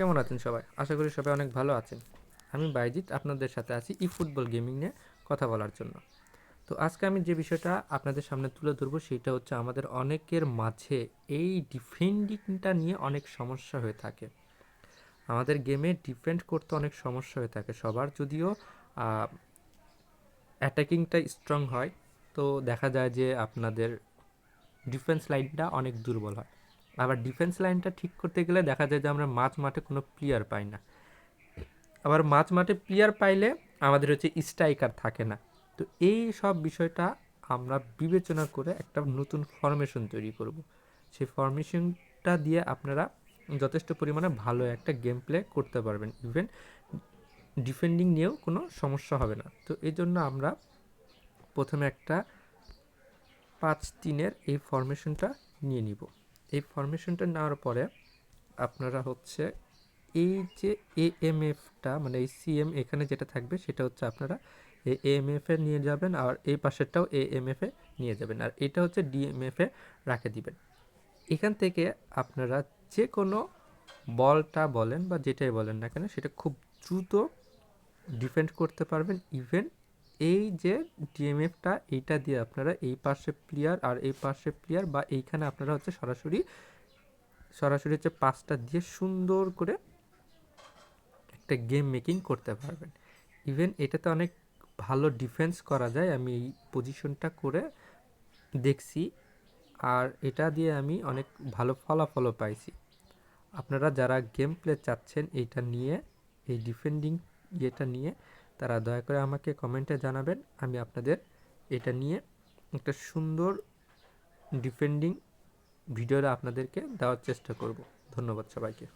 কেমন আছেন সবাই? আশা করি সবাই অনেক ভালো আছেন। আমি বাইজিৎ আপনাদের সাথে আছি eFootball গেমিং নিয়ে কথা বলার জন্য। তো আজকে আমি যে বিষয়টা আপনাদের সামনে তুলে ধরবো সেটা হচ্ছে আমাদের অনেকের মাঝে এই ডিফেন্ডিংটা নিয়ে অনেক সমস্যা হয়ে থাকে। আমাদের গেমে ডিফেন্ড করতে অনেক সমস্যা হয়ে থাকে সবার, যদিও আ অ্যাটাকিংটা স্ট্রং হয়, তো দেখা যায় যে আপনাদের ডিফেন্স লাইনটা অনেক দুর্বল হয়। আবার ডিফেন্স লাইনটা ঠিক করতে গেলে দেখা যায় যে আমরা মাঝ মাঠে কোনো প্লেয়ার পাই না। আবার মাঝ মাঠে প্লেয়ার পাইলে আমাদের হচ্ছে স্ট্রাইকার থাকে না। তো এই সব বিষয়টা আমরা বিবেচনা করে একটা নতুন ফরমেশন তৈরি করব। সেই ফরমেশনটা দিয়ে আপনারা যথেষ্ট পরিমাণে ভালো একটা গেম প্লে করতে পারবেন, ইভেন ডিফেন্ডিং নিয়েও কোনো সমস্যা হবে না। তো এই জন্য আমরা প্রথমে একটা 5-3-এর এই ফরমেশনটা নিয়ে নিব। এই ফরমেশনটা নেওয়ার পরে আপনারা হচ্ছে এই যে এএমএফটা মানে এই সিএম এখানে যেটা থাকবে সেটা হচ্ছে আপনারা এই এএমএফ এ নিয়ে যাবেন, আর এই পাশেরটাও এএমএফ এ নিয়ে যাবেন, আর এটা হচ্ছে ডিএমএফ এ রাখে দিবেন। এখান থেকে আপনারা যে কোনো বলটা বলেন বা যেটাই বলেন না কেন সেটা খুব দ্রুত ডিফেন্ড করতে পারবেন। ইভেন এই যে ডিএমএফটা এইটা দিয়ে আপনারা এই পাশে প্লেয়ার আর এই পাশে প্লেয়ার বা এইখানে আপনারা হচ্ছে সরাসরি সরাসরি হচ্ছে পাসটা দিয়ে সুন্দর করে একটা গেম মেকিং করতে পারবেন। ইভেন এটাতে অনেক ভালো ডিফেন্স করা যায়, আমি এই পজিশনটা করে দেখছি, আর এটা দিয়ে আমি অনেক ভালো ফলাফলও পাইছি। আপনারা যারা গেম প্লে চাচ্ছেন এইটা নিয়ে, এই ডিফেন্ডিং ইয়েটা নিয়ে, তারা দয়া করে আমাকে কমেন্টে জানাবেন। আমি আপনাদের এটা নিয়ে একটা সুন্দর ডিফেন্ডিং ভিডিওটা আপনাদেরকে দেওয়ার চেষ্টা করব। ধন্যবাদ সবাইকে।